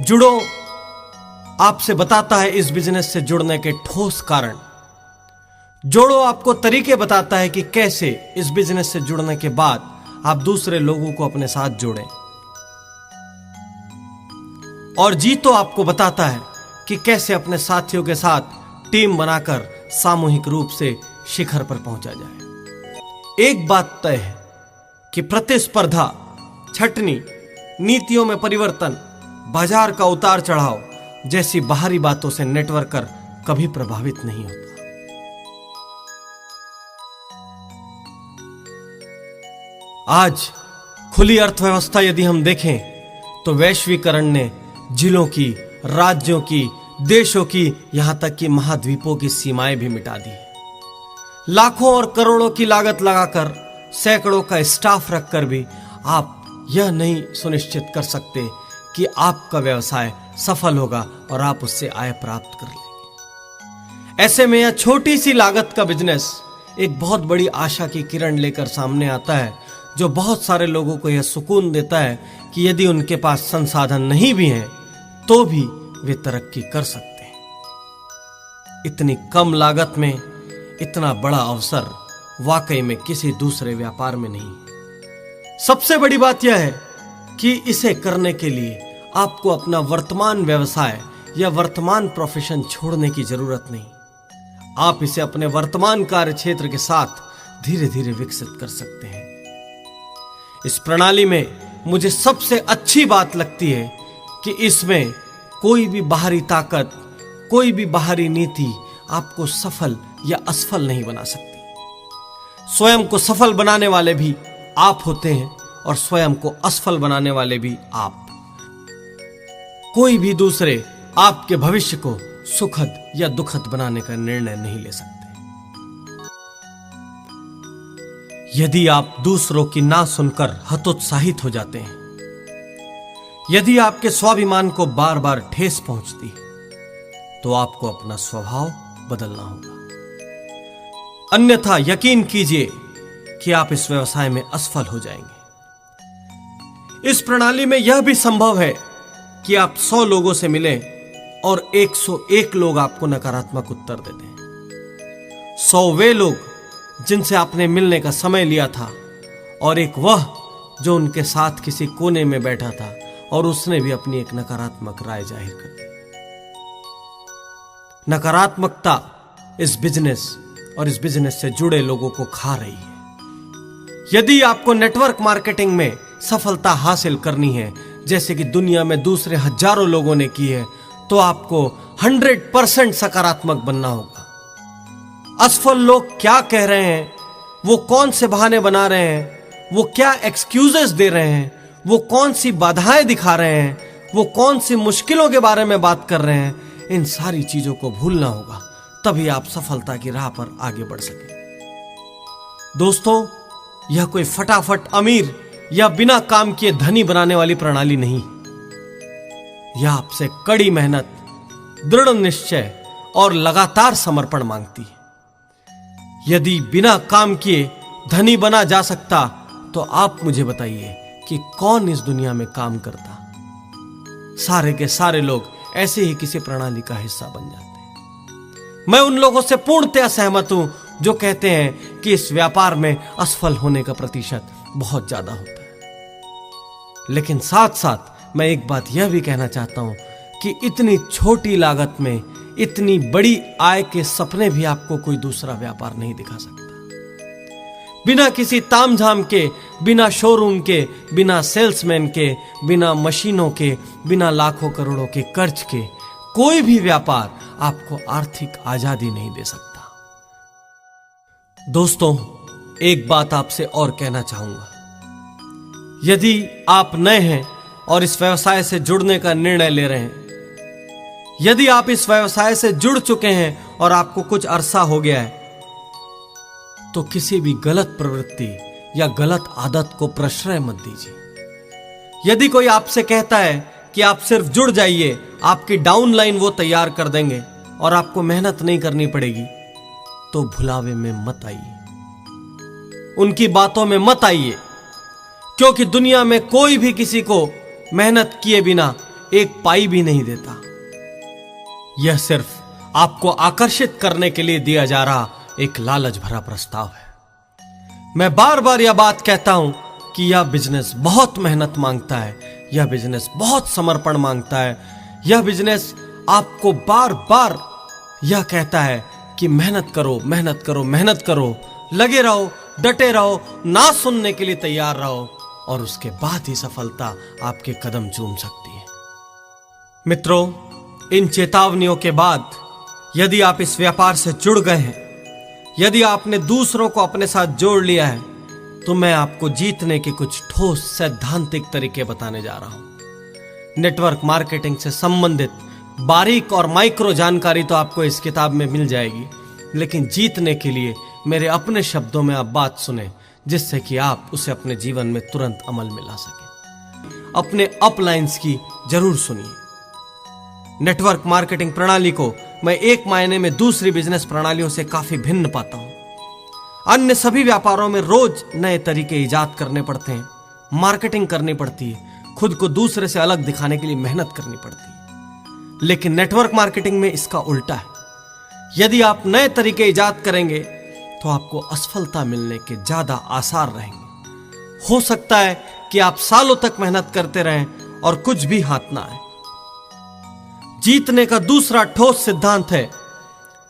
जुड़ो आपसे बताता है इस बिजनेस से जुड़ने के ठोस कारण। जोड़ो आपको तरीके बताता है कि कैसे इस बिजनेस से जुड़ने के बाद आप दूसरे लोगों को अपने साथ जोड़ें। और जीतो आपको बताता है कि कैसे अपने साथियों के साथ टीम बनाकर सामूहिक रूप से शिखर पर पहुंचा जाए। एक बात तय है कि प्रतिस्पर्धा, छटनी, नीतियों में परिवर्तन, बाजार का उतार चढ़ाव जैसी बाहरी बातों से नेटवर्कर कभी प्रभावित नहीं होता। आज खुली अर्थव्यवस्था यदि हम देखें तो वैश्वीकरण ने जिलों की, राज्यों की, देशों की, यहां तक कि महाद्वीपों की सीमाएं भी मिटा दी। लाखों और करोड़ों की लागत लगाकर, सैकड़ों का स्टाफ रखकर भी आप यह नहीं सुनिश्चित कर सकते कि आपका व्यवसाय सफल होगा और आप उससे आय प्राप्त कर लेंगे। ऐसे में यह छोटी सी लागत का बिजनेस एक बहुत बड़ी आशा की किरण लेकर सामने आता है, जो बहुत सारे लोगों को यह सुकून देता है कि यदि उनके पास संसाधन नहीं भी हैं तो भी वे तरक्की कर सकते हैं। इतनी कम लागत में इतना बड़ा अवसर वाकई में किसी दूसरे व्यापार में नहीं। सबसे बड़ी बात यह है कि इसे करने के लिए आपको अपना वर्तमान व्यवसाय या वर्तमान प्रोफेशन छोड़ने की जरूरत नहीं। आप इसे अपने वर्तमान कार्य क्षेत्र के साथ धीरे धीरे विकसित कर सकते हैं। इस प्रणाली में मुझे सबसे अच्छी बात लगती है कि इसमें कोई भी बाहरी ताकत, कोई भी बाहरी नीति आपको सफल या असफल नहीं बना सकती। स्वयं को सफल बनाने वाले भी आप होते हैं और स्वयं को असफल बनाने वाले भी आप। कोई भी दूसरे आपके भविष्य को सुखद या दुखद बनाने का निर्णय नहीं ले सकते। यदि आप दूसरों की ना सुनकर हतोत्साहित हो जाते हैं, यदि आपके स्वाभिमान को बार बार ठेस पहुंचती है, तो आपको अपना स्वभाव बदलना होगा। अन्यथा यकीन कीजिए कि आप इस व्यवसाय में असफल हो जाएंगे। इस प्रणाली में यह भी संभव है कि आप 100 लोगों से मिलें और 101 लोग आपको नकारात्मक उत्तर देते हैं। 100 वे लोग जिनसे आपने मिलने का समय लिया था और एक वह जो उनके साथ किसी कोने में बैठा था और उसने भी अपनी एक नकारात्मक राय जाहिर कर दी। नकारात्मकता इस बिजनेस और इस बिजनेस से जुड़े लोगों को खा रही है। यदि आपको नेटवर्क मार्केटिंग में सफलता हासिल करनी है, जैसे कि दुनिया में दूसरे हजारों लोगों ने की है, तो आपको 100% सकारात्मक बनना होगा। असफल लोग क्या कह रहे हैं, वो कौन से बहाने बना रहे हैं, वो क्या एक्सक्यूजेस दे रहे हैं, वो कौन सी बाधाएं दिखा रहे हैं, वो कौन सी मुश्किलों के बारे में बात कर रहे हैं, इन सारी चीजों को भूलना होगा, तभी आप सफलता की राह पर आगे बढ़ सकें। दोस्तों, यह कोई फटाफट अमीर या बिना काम किए धनी बनाने वाली प्रणाली नहीं। यह आपसे कड़ी मेहनत, दृढ़ निश्चय और लगातार समर्पण मांगती है। यदि बिना काम किए धनी बना जा सकता, तो आप मुझे बताइए कि कौन इस दुनिया में काम करता। सारे के सारे लोग ऐसे ही किसी प्रणाली का हिस्सा बन जाते। मैं उन लोगों से पूर्णतया सहमत हूं जो कहते हैं कि इस व्यापार में असफल होने का प्रतिशत बहुत ज्यादा होता है। लेकिन साथ साथ मैं एक बात यह भी कहना चाहता हूं कि इतनी छोटी लागत में इतनी बड़ी आय के सपने भी आपको कोई दूसरा व्यापार नहीं दिखा सकता। बिना किसी तामझाम के, बिना शोरूम के, बिना सेल्समैन के, बिना मशीनों के, बिना लाखों करोड़ों के कर्ज के कोई भी व्यापार आपको आर्थिक आजादी नहीं दे सकता। दोस्तों, एक बात आपसे और कहना चाहूंगा। यदि आप नए हैं और इस व्यवसाय से जुड़ने का निर्णय ले रहे हैं, यदि आप इस व्यवसाय से जुड़ चुके हैं और आपको कुछ अरसा हो गया है, तो किसी भी गलत प्रवृत्ति या गलत आदत को प्रश्रय मत दीजिए। यदि कोई आपसे कहता है कि आप सिर्फ जुड़ जाइए, आपकी डाउनलाइन वो तैयार कर देंगे और आपको मेहनत नहीं करनी पड़ेगी, तो भुलावे में मत आइए, उनकी बातों में मत आइए, क्योंकि दुनिया में कोई भी किसी को मेहनत किए बिना एक पाई भी नहीं देता। यह सिर्फ आपको आकर्षित करने के लिए दिया जा रहा एक लालच भरा प्रस्ताव है। मैं बार बार यह बात कहता हूं कि यह बिजनेस बहुत मेहनत मांगता है, यह बिजनेस बहुत समर्पण मांगता है। यह बिजनेस आपको बार बार यह कहता है कि मेहनत करो, मेहनत करो, मेहनत करो, लगे रहो, डटे रहो, ना सुनने के लिए तैयार रहो, और उसके बाद ही सफलता आपके कदम चूम सकती है। मित्रों, इन चेतावनियों के बाद यदि आप इस व्यापार से जुड़ गए हैं, यदि आपने दूसरों को अपने साथ जोड़ लिया है, तो मैं आपको जीतने के कुछ ठोस सैद्धांतिक तरीके बताने जा रहा हूं। नेटवर्क मार्केटिंग से संबंधित बारीक और माइक्रो जानकारी तो आपको इस किताब में मिल जाएगी, लेकिन जीतने के लिए मेरे अपने शब्दों में आप बात सुने, जिससे कि आप उसे अपने जीवन में तुरंत अमल में ला सकें। अपने अपलाइंस की जरूर सुनिए। नेटवर्क मार्केटिंग प्रणाली को मैं एक मायने में दूसरी बिजनेस प्रणालियों से काफी भिन्न पाता हूं। अन्य सभी व्यापारों में रोज नए तरीके इजाद करने पड़ते हैं, मार्केटिंग करनी पड़ती है, खुद को दूसरे से अलग दिखाने के लिए मेहनत करनी पड़ती है। लेकिन नेटवर्क मार्केटिंग में इसका उल्टा है। यदि आप नए तरीके इजाद करेंगे तो आपको असफलता मिलने के ज्यादा आसार रहेंगे। हो सकता है कि आप सालों तक मेहनत करते रहें और कुछ भी हाथ ना आए। जीतने का दूसरा ठोस सिद्धांत है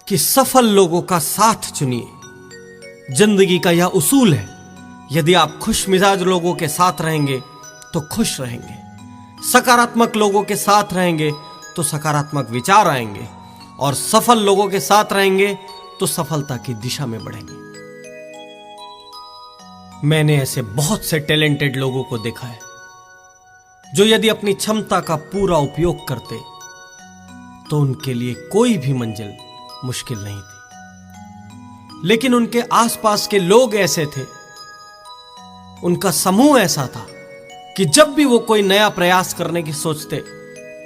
कि सफल लोगों का साथ चुनिए। जिंदगी का यह उसूल है, यदि आप खुश मिजाज लोगों के साथ रहेंगे तो खुश रहेंगे, सकारात्मक लोगों के साथ रहेंगे तो सकारात्मक विचार आएंगे, और सफल लोगों के साथ रहेंगे तो सफलता की दिशा में बढ़ेंगे। मैंने ऐसे बहुत से टैलेंटेड लोगों को देखा है जो यदि अपनी क्षमता का पूरा उपयोग करते तो उनके लिए कोई भी मंजिल मुश्किल नहीं थी। लेकिन उनके आसपास के लोग ऐसे थे, उनका समूह ऐसा था कि जब भी वो कोई नया प्रयास करने की सोचते,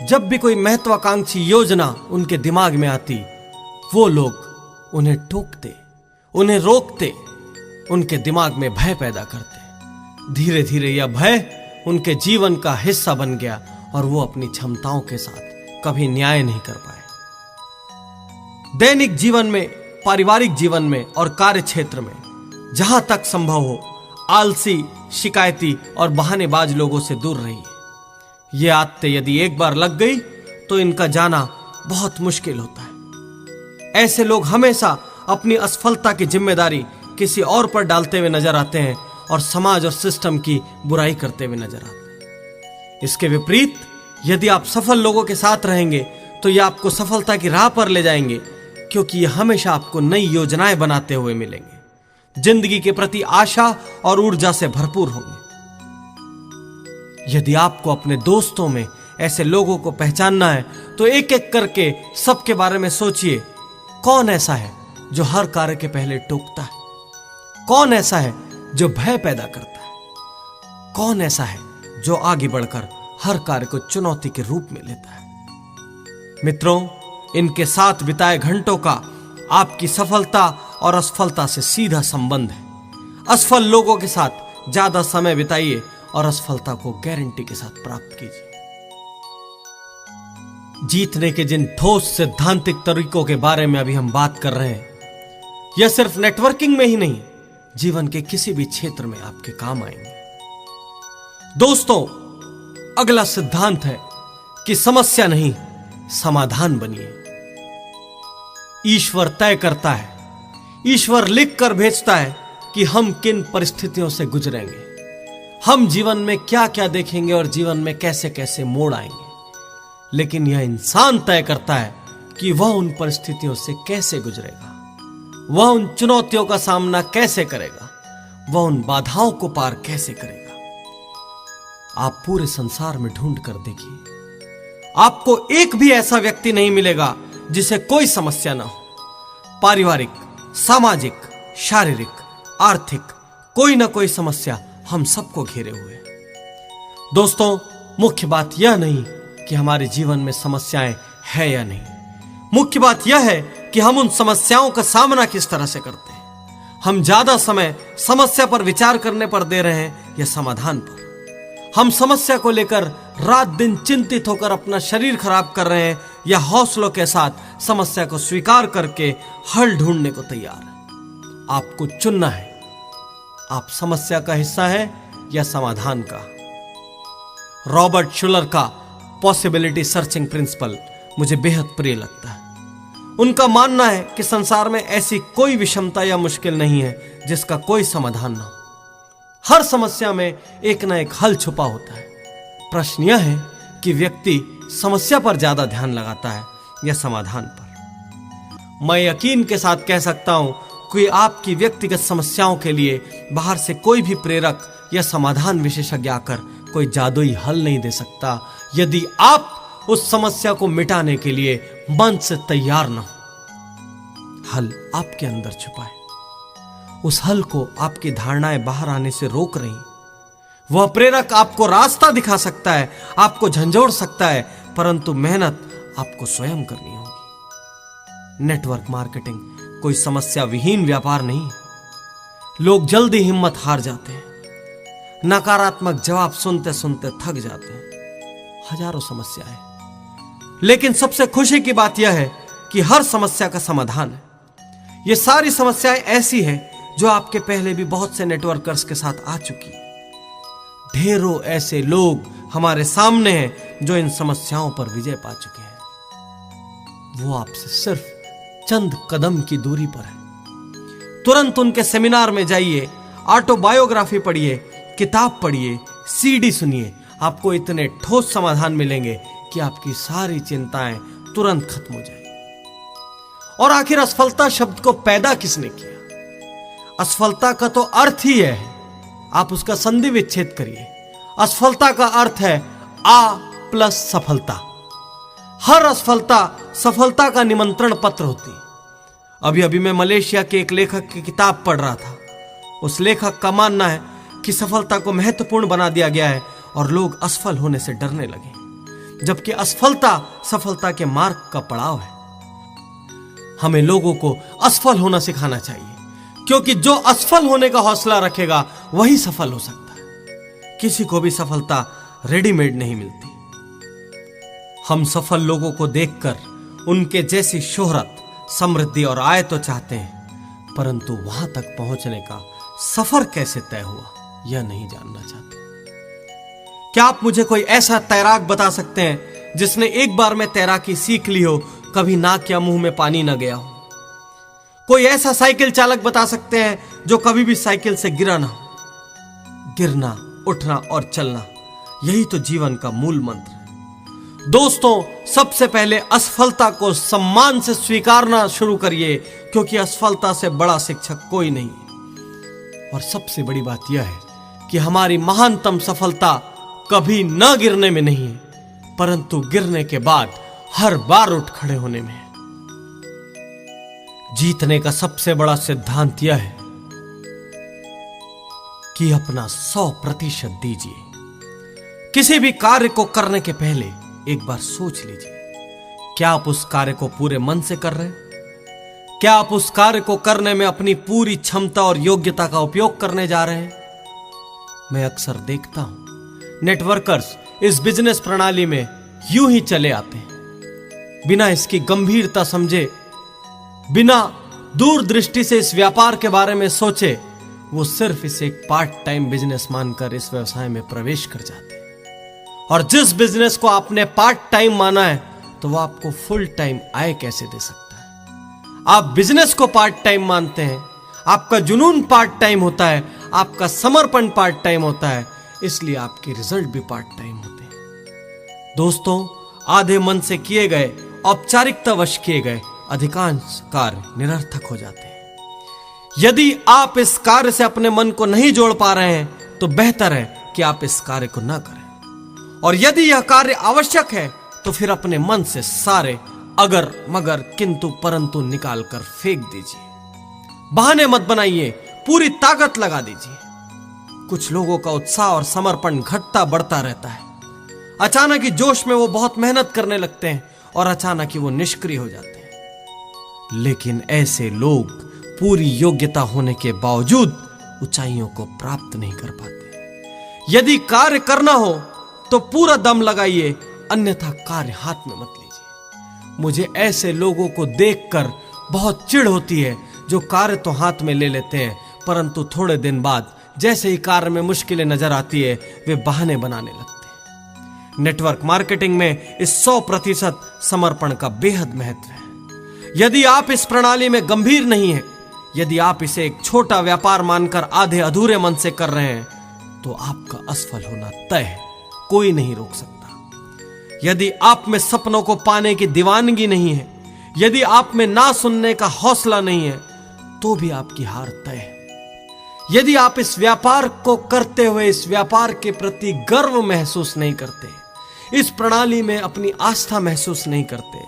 जब भी कोई महत्वाकांक्षी योजना उनके दिमाग में आती, वो लोग उन्हें टोकते, उन्हें रोकते, उनके दिमाग में भय पैदा करते। धीरे धीरे यह भय उनके जीवन का हिस्सा बन गया और वो अपनी क्षमताओं के साथ कभी न्याय नहीं कर पाए। दैनिक जीवन में, पारिवारिक जीवन में और कार्य क्षेत्र में जहां तक संभव हो, आलसी, शिकायती और बहानेबाज लोगों से दूर रहिए। ये आदतें यदि एक बार लग गई तो इनका जाना बहुत मुश्किल होता है। ऐसे लोग हमेशा अपनी असफलता की जिम्मेदारी किसी और पर डालते हुए नजर आते हैं और समाज और सिस्टम की बुराई करते हुए नजर आते हैं। इसके विपरीत यदि आप सफल लोगों के साथ रहेंगे तो ये आपको सफलता की राह पर ले जाएंगे, क्योंकि ये हमेशा आपको नई योजनाएं बनाते हुए मिलेंगे, जिंदगी के प्रति आशा और ऊर्जा से भरपूर होंगे। यदि आपको अपने दोस्तों में ऐसे लोगों को पहचानना है तो एक एक करके सबके बारे में सोचिए। कौन ऐसा है जो हर कार्य के पहले टोकता है? कौन ऐसा है जो भय पैदा करता है? कौन ऐसा है जो आगे बढ़कर हर कार्य को चुनौती के रूप में लेता है? मित्रों, इनके साथ बिताए घंटों का आपकी सफलता और असफलता से सीधा संबंध है। असफल लोगों के साथ ज्यादा समय बिताइए और असफलता को गारंटी के साथ प्राप्त कीजिए। जीतने के जिन ठोस सैद्धांतिक तरीकों के बारे में अभी हम बात कर रहे हैं, यह सिर्फ नेटवर्किंग में ही नहीं, जीवन के किसी भी क्षेत्र में आपके काम आएंगे। दोस्तों, अगला सिद्धांत है कि समस्या नहीं, समाधान बनिए। ईश्वर तय करता है, ईश्वर लिख कर भेजता है कि हम किन परिस्थितियों से गुजरेंगे, हम जीवन में क्या क्या देखेंगे और जीवन में कैसे कैसे मोड़ आएंगे। लेकिन यह इंसान तय करता है कि वह उन परिस्थितियों से कैसे गुजरेगा, वह उन चुनौतियों का सामना कैसे करेगा, वह उन बाधाओं को पार कैसे करेगा। आप पूरे संसार में ढूंढ कर देखिए, आपको एक भी ऐसा व्यक्ति नहीं मिलेगा जिसे कोई समस्या ना हो। पारिवारिक, सामाजिक, शारीरिक, आर्थिक, कोई ना कोई समस्या हम सबको घेरे हुए है। दोस्तों, मुख्य बात यह नहीं कि हमारे जीवन में समस्याएं है या नहीं, मुख्य बात यह है कि हम उन समस्याओं का सामना किस तरह से करते हैं। हम ज्यादा समय समस्या पर विचार करने पर दे रहे हैं या समाधान पर। हम समस्या को लेकर रात दिन चिंतित होकर अपना शरीर खराब कर रहे हैं या हौसलों के साथ समस्या को स्वीकार करके हल ढूंढने को तैयार हैं। आपको चुनना है, आप समस्या का हिस्सा हैं या समाधान का। रॉबर्ट शुलर का पॉसिबिलिटी सर्चिंग प्रिंसिपल मुझे बेहद प्रिय लगता है। उनका मानना है कि संसार में ऐसी कोई विषमता या मुश्किल नहीं है जिसका कोई समाधान ना हो। हर समस्या में एक ना एक हल छुपा होता है। प्रश्न यह है कि व्यक्ति समस्या पर ज्यादा ध्यान लगाता है या समाधान पर। मैं यकीन के साथ कह सकता हूं कि आपकी व्यक्तिगत समस्याओं के लिए बाहर से कोई भी प्रेरक या समाधान विशेषज्ञ आकर कोई जादुई हल नहीं दे सकता, यदि आप उस समस्या को मिटाने के लिए मन से तैयार न हो। हल आपके अंदर छुपा है। उस हल को आपकी धारणाएं बाहर आने से रोक रही। वह प्रेरक आपको रास्ता दिखा सकता है, आपको झंझोड़ सकता है, परंतु मेहनत आपको स्वयं करनी होगी। नेटवर्क मार्केटिंग कोई समस्या विहीन व्यापार नहीं। लोग जल्दी हिम्मत हार जाते हैं, नकारात्मक जवाब सुनते सुनते थक जाते हैं। हजारों समस्याएं, लेकिन सबसे खुशी की बात यह है कि हर समस्या का समाधान है। ये सारी समस्याएं ऐसी हैं जो आपके पहले भी बहुत से नेटवर्कर्स के साथ आ चुकी है। ढेरों ऐसे लोग हमारे सामने हैं जो इन समस्याओं पर विजय पा चुके हैं। वो आपसे सिर्फ चंद कदम की दूरी पर है। तुरंत उनके सेमिनार में जाइए, ऑटोबायोग्राफी पढ़िए, किताब पढ़िए, सीडी सुनिए। आपको इतने ठोस समाधान मिलेंगे कि आपकी सारी चिंताएं तुरंत खत्म हो जाएंगी। और आखिर असफलता शब्द को पैदा किसने किया? असफलता का तो अर्थ ही है, आप उसका संधि विच्छेद करिए। असफलता का अर्थ है आ प्लस सफलता। हर असफलता सफलता का निमंत्रण पत्र होती है। अभी अभी मैं मलेशिया के एक लेखक की किताब पढ़ रहा था। उस लेखक का मानना है कि सफलता को महत्वपूर्ण बना दिया गया है और लोग असफल होने से डरने लगे, जबकि असफलता सफलता के मार्ग का पड़ाव है। हमें लोगों को असफल होना सिखाना चाहिए, क्योंकि जो असफल होने का हौसला रखेगा वही सफल हो सकता है। किसी को भी सफलता रेडीमेड नहीं मिलती। हम सफल लोगों को देखकर उनके जैसी शोहरत, समृद्धि और आय तो चाहते हैं, परंतु वहां तक पहुंचने का सफर कैसे तय हुआ यह नहीं जानना चाहते। क्या आप मुझे कोई ऐसा तैराक बता सकते हैं जिसने एक बार में तैराकी सीख ली हो, कभी नाक या मुंह में पानी न गया हो? कोई ऐसा साइकिल चालक बता सकते हैं जो कभी भी साइकिल से गिरा ना हो? गिरना, उठना और चलना, यही तो जीवन का मूल मंत्र है। दोस्तों, सबसे पहले असफलता को सम्मान से स्वीकारना शुरू करिए, क्योंकि असफलता से बड़ा शिक्षक कोई नहीं। और सबसे बड़ी बात यह है कि हमारी महानतम सफलता कभी न गिरने में नहीं है, परंतु गिरने के बाद हर बार उठ खड़े होने में है। जीतने का सबसे बड़ा सिद्धांत यह है कि अपना 100% दीजिए। किसी भी कार्य को करने के पहले एक बार सोच लीजिए, क्या आप उस कार्य को पूरे मन से कर रहे हैं? क्या आप उस कार्य को करने में अपनी पूरी क्षमता और योग्यता का उपयोग करने जा रहे हैं? मैं अक्सर देखता हूं नेटवर्कर्स इस बिजनेस प्रणाली में यूं ही चले आते हैं, बिना इसकी गंभीरता समझे, बिना दूरदृष्टि से इस व्यापार के बारे में सोचे। वो सिर्फ इसे एक पार्ट टाइम बिजनेस मानकर इस व्यवसाय में प्रवेश कर जाते हैं। और जिस बिजनेस को आपने पार्ट टाइम माना है, तो वो आपको फुल टाइम आय कैसे दे सकता है? आप बिजनेस को पार्ट टाइम मानते हैं, आपका जुनून पार्ट टाइम होता है, आपका समर्पण पार्ट टाइम होता है, इसलिए आपके रिजल्ट भी पार्ट टाइम होते हैं। दोस्तों, आधे मन से किए गए, औपचारिकतावश किए गए अधिकांश कार्य निरर्थक हो जाते हैं। यदि आप इस कार्य से अपने मन को नहीं जोड़ पा रहे हैं, तो बेहतर है कि आप इस कार्य को ना करें। और यदि यह कार्य आवश्यक है, तो फिर अपने मन से सारे अगर मगर किंतु परंतु निकाल कर फेंक दीजिए। बहाने मत बनाइए, पूरी ताकत लगा दीजिए। कुछ लोगों का उत्साह और समर्पण घटता बढ़ता रहता है। अचानक ही जोश में वो बहुत मेहनत करने लगते हैं और अचानक ही वो निष्क्रिय हो जाते हैं। लेकिन ऐसे लोग पूरी योग्यता होने के बावजूद ऊंचाइयों को प्राप्त नहीं कर पाते। यदि कार्य करना हो तो पूरा दम लगाइए, अन्यथा कार्य हाथ में मत लीजिए। मुझे ऐसे लोगों को देखकर बहुत चिढ़ होती है जो कार्य तो हाथ में ले लेते हैं, परंतु थोड़े दिन बाद जैसे ही कार्य में मुश्किलें नजर आती है वे बहाने बनाने लगते हैं। नेटवर्क मार्केटिंग में इस 100% समर्पण का बेहद महत्व है। यदि आप इस प्रणाली में गंभीर नहीं हैं, यदि आप इसे एक छोटा व्यापार मानकर आधे अधूरे मन से कर रहे हैं, तो आपका असफल होना तय है, कोई नहीं रोक सकता। यदि आप में सपनों को पाने की दीवानगी नहीं है, यदि आप में ना सुनने का हौसला नहीं है, तो भी आपकी हार तय है। यदि आप इस व्यापार को करते हुए इस व्यापार के प्रति गर्व महसूस नहीं करते, इस प्रणाली में अपनी आस्था महसूस नहीं करते,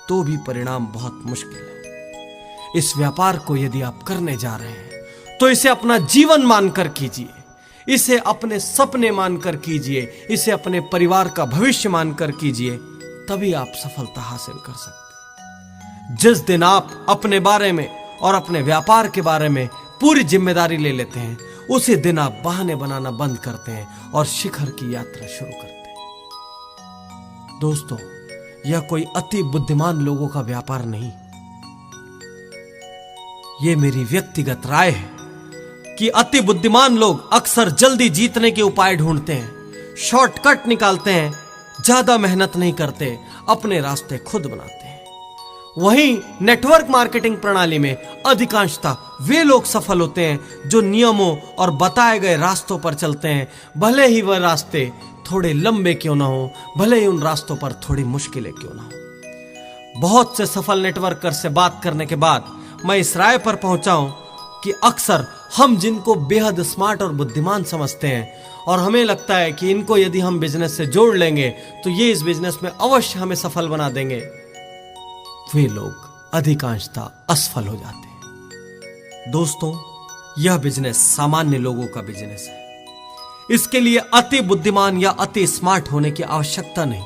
तो भी परिणाम बहुत मुश्किल है। इस व्यापार को यदि आप करने जा रहे हैं तो इसे अपना जीवन मानकर कीजिए, इसे अपने सपने मानकर कीजिए, इसे अपने परिवार का भविष्य मानकर कीजिए, तभी आप सफलता हासिल कर सकते हैं। जिस दिन आप अपने बारे में और अपने व्यापार के बारे में पूरी जिम्मेदारी ले लेते हैं, उसी दिन आप बहाने बनाना बंद करते हैं और शिखर की यात्रा शुरू करते हैं। दोस्तों, यह कोई अति बुद्धिमान लोगों का व्यापार नहीं, यह मेरी व्यक्तिगत राय है कि अति बुद्धिमान लोग अक्सर जल्दी जीतने के उपाय ढूंढते हैं, शॉर्टकट निकालते हैं, ज्यादा मेहनत नहीं करते, अपने रास्ते खुद बनाते हैं। वहीं नेटवर्क मार्केटिंग प्रणाली में अधिकांशतः वे लोग सफल होते हैं जो नियमों और बताए गए रास्तों पर चलते हैं, भले ही वह रास्ते थोड़े लंबे क्यों ना हो, भले ही उन रास्तों पर थोड़ी मुश्किलें क्यों ना हो। बहुत से सफल नेटवर्कर से बात करने के बाद मैं इस राय पर पहुंचा हूं कि अक्सर हम जिनको बेहद स्मार्ट और बुद्धिमान समझते हैं और हमें लगता है कि इनको यदि हम बिजनेस से जोड़ लेंगे तो ये इस बिजनेस में अवश्य हमें सफल बना देंगे, वे लोग अधिकांशतः असफल हो जाते हैं। दोस्तों, यह बिजनेस सामान्य लोगों का बिजनेस है। इसके लिए अति बुद्धिमान या अति स्मार्ट होने की आवश्यकता नहीं।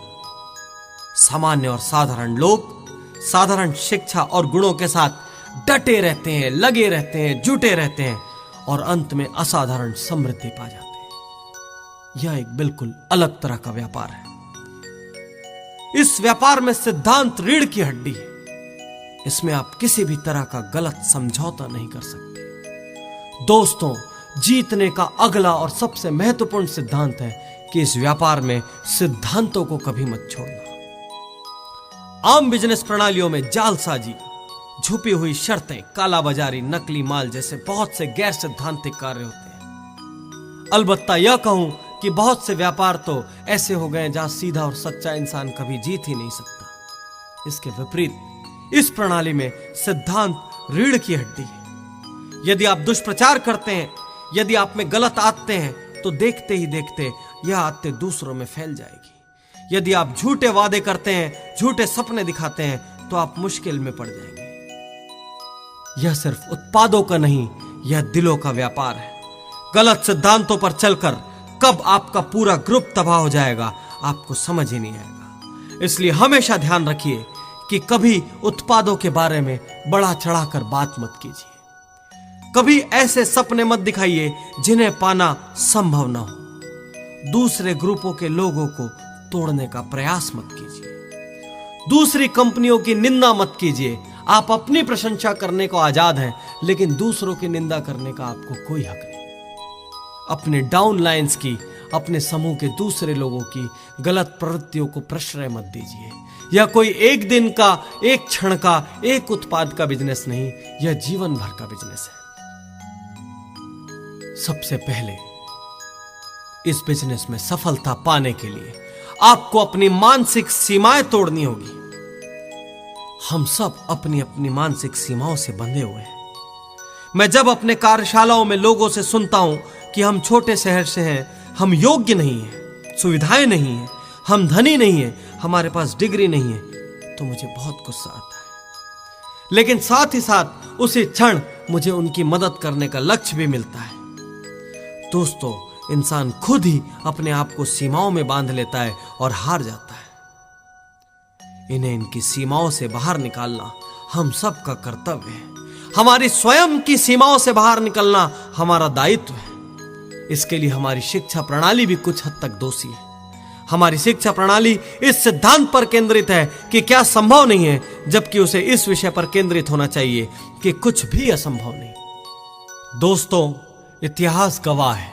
सामान्य और साधारण लोग साधारण शिक्षा और गुणों के साथ डटे रहते हैं, लगे रहते हैं, जुटे रहते हैं और अंत में असाधारण समृद्धि पा जाते हैं। यह एक बिल्कुल अलग तरह का व्यापार है। इस व्यापार में सिद्धांत रीढ़ की हड्डी है। इसमें आप किसी भी तरह का गलत समझौता नहीं कर सकते। दोस्तों, जीतने का अगला और सबसे महत्वपूर्ण सिद्धांत है कि इस व्यापार में सिद्धांतों को कभी मत छोड़ना। आम बिजनेस प्रणालियों में जालसाजी, छुपी हुई शर्तें, कालाबाजारी, नकली माल जैसे बहुत से गैर सिद्धांतिक कार्य होते हैं। अलबत्ता यह कहूं कि बहुत से व्यापार तो ऐसे हो गए जहां सीधा और सच्चा इंसान कभी जीत ही नहीं सकता। इसके विपरीत इस प्रणाली में सिद्धांत रीढ़ की हड्डी है। यदि आप दुष्प्रचार करते हैं, यदि आप में गलत आदतें हैं, तो देखते ही देखते यह आदतें दूसरों में फैल जाएगी। यदि आप झूठे वादे करते हैं, झूठे सपने दिखाते हैं, तो आप मुश्किल में पड़ जाएंगे। यह सिर्फ उत्पादों का नहीं, यह दिलों का व्यापार है। गलत सिद्धांतों पर चलकर कब आपका पूरा ग्रुप तबाह हो जाएगा आपको समझ ही नहीं आएगा। इसलिए हमेशा ध्यान रखिए कि कभी उत्पादों के बारे में बढ़ा चढ़ाकर बात मत कीजिए। कभी ऐसे सपने मत दिखाइए जिन्हें पाना संभव ना हो। दूसरे ग्रुपों के लोगों को तोड़ने का प्रयास मत कीजिए। दूसरी कंपनियों की निंदा मत कीजिए। आप अपनी प्रशंसा करने को आजाद हैं, लेकिन दूसरों की निंदा करने का आपको कोई हक नहीं। अपने डाउनलाइंस की, अपने समूह के दूसरे लोगों की गलत प्रवृत्तियों को प्रश्रय मत दीजिए। यह कोई एक दिन का, एक क्षण का, एक उत्पाद का बिजनेस नहीं, यह जीवन भर का बिजनेस है। सबसे पहले इस बिजनेस में सफलता पाने के लिए आपको अपनी मानसिक सीमाएं तोड़नी होगी। हम सब अपनी अपनी मानसिक सीमाओं से बंधे हुए हैं। मैं जब अपने कार्यशालाओं में लोगों से सुनता हूं कि हम छोटे शहर से हैं, हम योग्य नहीं हैं, सुविधाएं नहीं हैं, हम धनी नहीं हैं, हमारे पास डिग्री नहीं है, तो मुझे बहुत गुस्सा आता है। लेकिन साथ ही साथ उसी क्षण मुझे उनकी मदद करने का लक्ष्य भी मिलता है। दोस्तों, इंसान खुद ही अपने आप को सीमाओं में बांध लेता है और हार जाता है। इन्हें इनकी सीमाओं से बाहर निकालना हम सब का कर्तव्य है। हमारी स्वयं की सीमाओं से बाहर निकलना हमारा दायित्व है। इसके लिए हमारी शिक्षा प्रणाली भी कुछ हद तक दोषी है। हमारी शिक्षा प्रणाली इस सिद्धांत पर केंद्रित है कि क्या संभव नहीं है, जबकि उसे इस विषय पर केंद्रित होना चाहिए कि कुछ भी असंभव नहीं। दोस्तों, इतिहास गवाह है,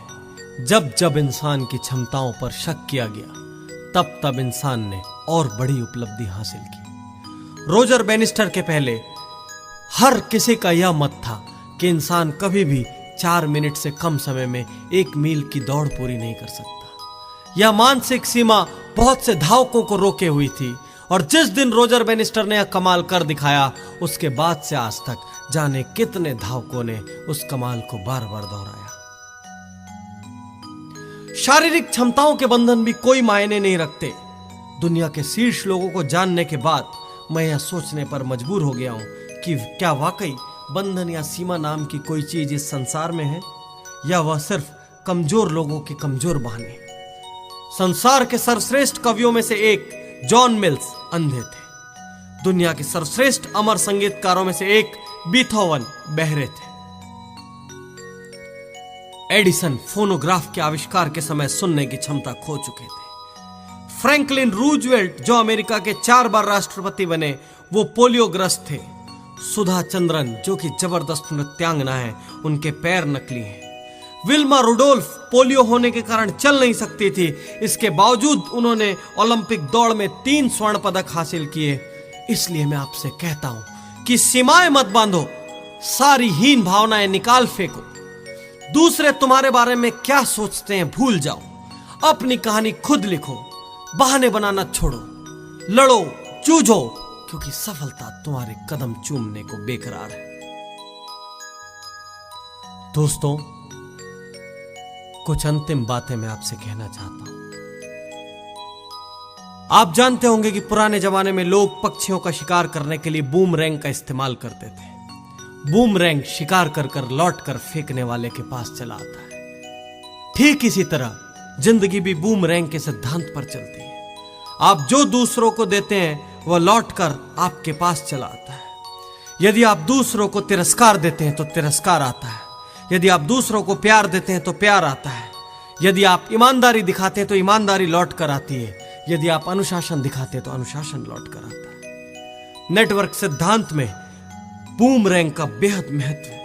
जब जब इंसान की क्षमताओं पर शक किया गया, तब तब इंसान ने और बड़ी उपलब्धि हासिल की। रोजर बैनिस्टर के पहले हर किसी का यह मत था कि इंसान कभी भी 4 मिनट से कम समय में 1 मील की दौड़ पूरी नहीं कर सकता। यह मानसिक सीमा बहुत से धावकों को रोके हुई थी, और जिस दिन रोजर बैनिस्टर ने यह कमाल कर दिखाया, उसके बाद से आज तक जाने कितने धावकों ने उस कमाल को बार बार दोहराया। शारीरिक क्षमताओं के बंधन भी कोई मायने नहीं रखते। दुनिया के शीर्ष लोगों को जानने के बाद मैं यह सोचने पर मजबूर हो गया हूं कि क्या वाकई बंधन या सीमा नाम की कोई चीज इस संसार में है, या वह सिर्फ कमजोर लोगों के कमजोर बहाने। संसार के सर्वश्रेष्ठ कवियों में से एक जॉन मिल्स अंधे थे। दुनिया के सर्वश्रेष्ठ अमर संगीतकारों में से एक बीथोवन बहरे थे। एडिसन फोनोग्राफ के आविष्कार के समय सुनने की क्षमता खो चुके थे। फ्रैंकलिन रूजवेल्ट, जो अमेरिका के 4 बार राष्ट्रपति बने, वो पोलियोग्रस्त थे। सुधा चंद्रन, जो कि जबरदस्त नृत्यांगना है, उनके पैर नकली हैं। विल्मा रुडोल्फ पोलियो होने के कारण चल नहीं सकती थी, इसके बावजूद उन्होंने ओलंपिक दौड़ में 3 स्वर्ण पदक हासिल किए। इसलिए मैं आपसे कहता हूं कि सीमाएं मत बांधो, सारी हीन भावनाएं निकाल फेंको। दूसरे तुम्हारे बारे में क्या सोचते हैं भूल जाओ, अपनी कहानी खुद लिखो, बहाने बनाना छोड़ो, लड़ो, जूझो, क्योंकि सफलता तुम्हारे कदम चूमने को बेकरार है। दोस्तों, कुछ अंतिम बातें मैं आपसे कहना चाहता हूं। आप जानते होंगे कि पुराने जमाने में लोग पक्षियों का शिकार करने के लिए बूमरैंग का इस्तेमाल करते थे। बूमरैंग शिकार कर कर लौट कर फेंकने वाले के पास चला आता है। ठीक इसी तरह जिंदगी भी बूमरैंग के सिद्धांत पर चलती है। आप जो दूसरों को देते हैं वह लौट कर आपके पास चला आता है। यदि आप दूसरों को तिरस्कार देते हैं तो तिरस्कार आता है। यदि आप दूसरों को प्यार देते हैं तो प्यार आता है। यदि आप ईमानदारी दिखाते हैं तो ईमानदारी लौट कर आती है। यदि आप अनुशासन दिखाते हैं तो अनुशासन लौट कर आता है। नेटवर्क सिद्धांत में बूमरैंग का बेहद महत्व है।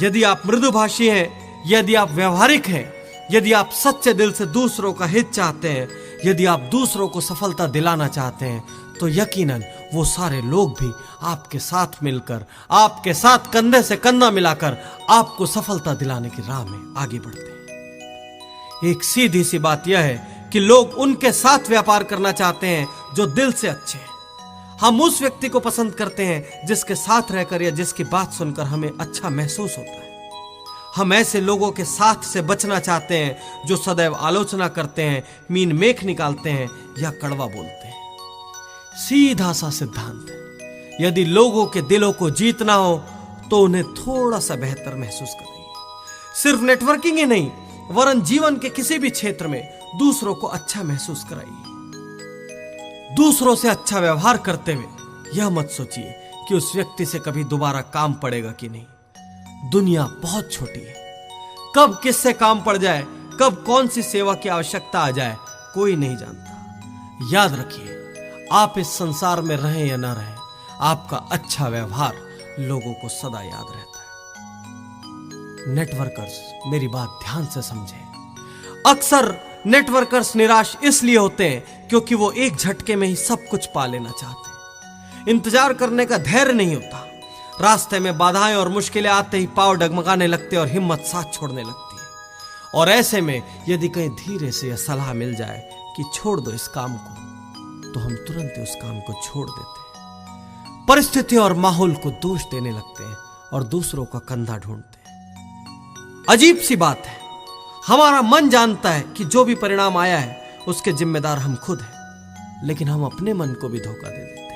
यदि आप मृदुभाषी हैं, यदि आप व्यवहारिक हैं, यदि आप सच्चे दिल से दूसरों का हित चाहते हैं, यदि आप दूसरों को सफलता दिलाना चाहते हैं, तो यकीनन वो सारे लोग भी आपके साथ मिलकर, आपके साथ कंधे से कंधा मिलाकर आपको सफलता दिलाने की राह में आगे बढ़ते हैं। एक सीधी सी बात यह है कि लोग उनके साथ व्यापार करना चाहते हैं जो दिल से अच्छे हैं। हम उस व्यक्ति को पसंद करते हैं जिसके साथ रहकर या जिसकी बात सुनकर हमें अच्छा महसूस होता है। हम ऐसे लोगों के साथ से बचना चाहते हैं जो सदैव आलोचना करते हैं, मीन मेख निकालते हैं या कड़वा बोलते हैं। सीधा सा सिद्धांत है। यदि लोगों के दिलों को जीतना हो तो उन्हें थोड़ा सा बेहतर महसूस कराइए। सिर्फ नेटवर्किंग ही नहीं, वरन जीवन के किसी भी क्षेत्र में दूसरों को अच्छा महसूस कराइए। दूसरों से अच्छा व्यवहार करते हुए यह मत सोचिए कि उस व्यक्ति से कभी दोबारा काम पड़ेगा कि नहीं। दुनिया बहुत छोटी है, कब किससे काम पड़ जाए, कब कौन सी सेवा की आवश्यकता आ जाए, कोई नहीं जानता। याद रखिए, आप इस संसार में रहें या ना रहें, आपका अच्छा व्यवहार लोगों को सदा याद रहता है। नेटवर्कर्स, मेरी बात ध्यान से समझें। अक्सर नेटवर्कर्स निराश इसलिए होते हैं क्योंकि वो एक झटके में ही सब कुछ पा लेना चाहते हैं। इंतजार करने का धैर्य नहीं होता। रास्ते में बाधाएं और मुश्किलें आते ही पांव डगमगाने लगते और हिम्मत साथ छोड़ने लगती है। और ऐसे में यदि कहीं धीरे से यह सलाह मिल जाए कि छोड़ दो इस काम को, तो हम तुरंत उस काम को छोड़ देते हैं। परिस्थितियों और माहौल को दोष देने लगते हैं और दूसरों का कंधा ढूंढते हैं। अजीब सी बात है, हमारा मन जानता है कि जो भी परिणाम आया है उसके जिम्मेदार हम खुद हैं, लेकिन हम अपने मन को भी धोखा दे देते हैं।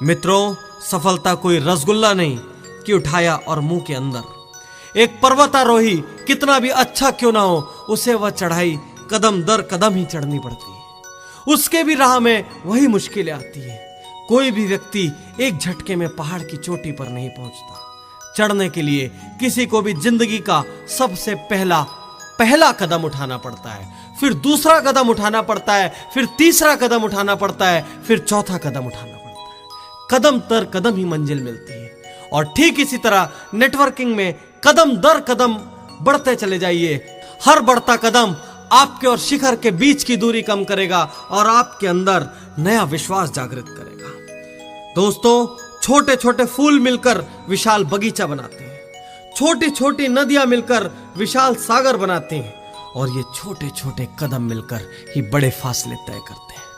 मित्रों, सफलता कोई रसगुल्ला नहीं कि उठाया और मुंह के अंदर। एक पर्वतारोही कितना भी अच्छा क्यों ना हो, उसे वह चढ़ाई कदम दर कदम ही चढ़नी पड़ती है। उसके भी राह में वही मुश्किलें आती है। कोई भी व्यक्ति एक झटके में पहाड़ की चोटी पर नहीं पहुंचता। चढ़ने के लिए किसी को भी जिंदगी का सबसे पहला पहला कदम उठाना पड़ता है, फिर दूसरा कदम उठाना पड़ता है, फिर तीसरा कदम उठाना पड़ता है, फिर चौथा कदम उठाना पड़ता है। कदम दर कदम ही मंजिल मिलती है। और ठीक इसी तरह नेटवर्किंग में कदम दर कदम बढ़ते चले जाइए। हर बढ़ता कदम आपके और शिखर के बीच की दूरी कम करेगा और आपके अंदर नया विश्वास जागृत करेगा। दोस्तों, छोटे छोटे फूल मिलकर विशाल बगीचा बनाते हैं, छोटी छोटी नदियां मिलकर विशाल सागर बनाते हैं, और ये छोटे छोटे कदम मिलकर ही बड़े फासले तय करते हैं।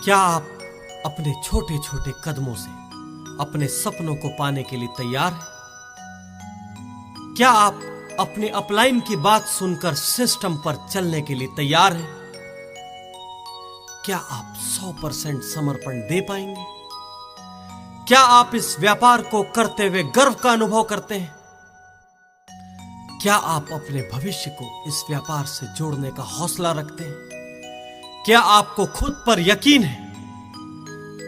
क्या आप अपने छोटे छोटे कदमों से अपने सपनों को पाने के लिए तैयार हैं? क्या आप अपने अपलाइन की बात सुनकर सिस्टम पर चलने के लिए तैयार हैं? क्या आप 100% समर्पण दे पाएंगे? क्या आप इस व्यापार को करते हुए गर्व का अनुभव करते हैं? क्या आप अपने भविष्य को इस व्यापार से जोड़ने का हौसला रखते हैं? क्या आपको खुद पर यकीन है?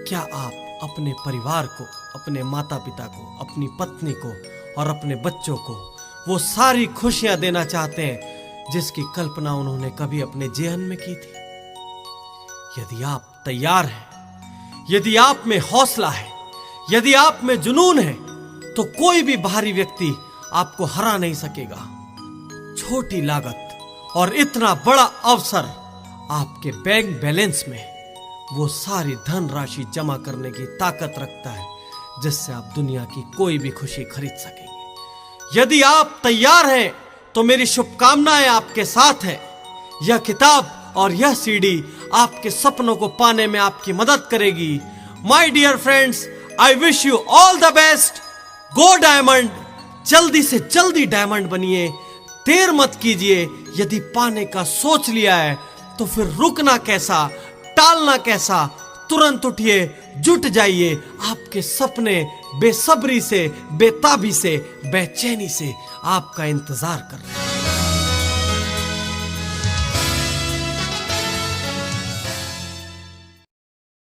क्या आप अपने परिवार को, अपने माता पिता को, अपनी पत्नी को और अपने बच्चों को वो सारी खुशियां देना चाहते हैं जिसकी कल्पना उन्होंने कभी अपने जीवन में की थी? यदि आप तैयार हैं, यदि आप में हौसला है, यदि आप में जुनून है, तो कोई भी बाहरी व्यक्ति आपको हरा नहीं सकेगा। छोटी लागत और इतना बड़ा अवसर आपके बैंक बैलेंस में वो सारी धनराशि जमा करने की ताकत रखता है जिससे आप दुनिया की कोई भी खुशी खरीद सकेंगे। यदि आप तैयार हैं तो मेरी शुभकामनाएं आपके साथ है। यह किताब और यह सीडी आपके सपनों को पाने में आपकी मदद करेगी। My dear friends, I wish you all the best. Go diamond, जल्दी से जल्दी डायमंड बनिए। देर मत कीजिए। यदि पाने का सोच लिया है तो फिर रुकना कैसा, टालना कैसा? तुरंत उठिए, जुट जाइए। आपके सपने बेसब्री से, बेताबी से, बेचैनी से आपका इंतजार कर रहे हैं।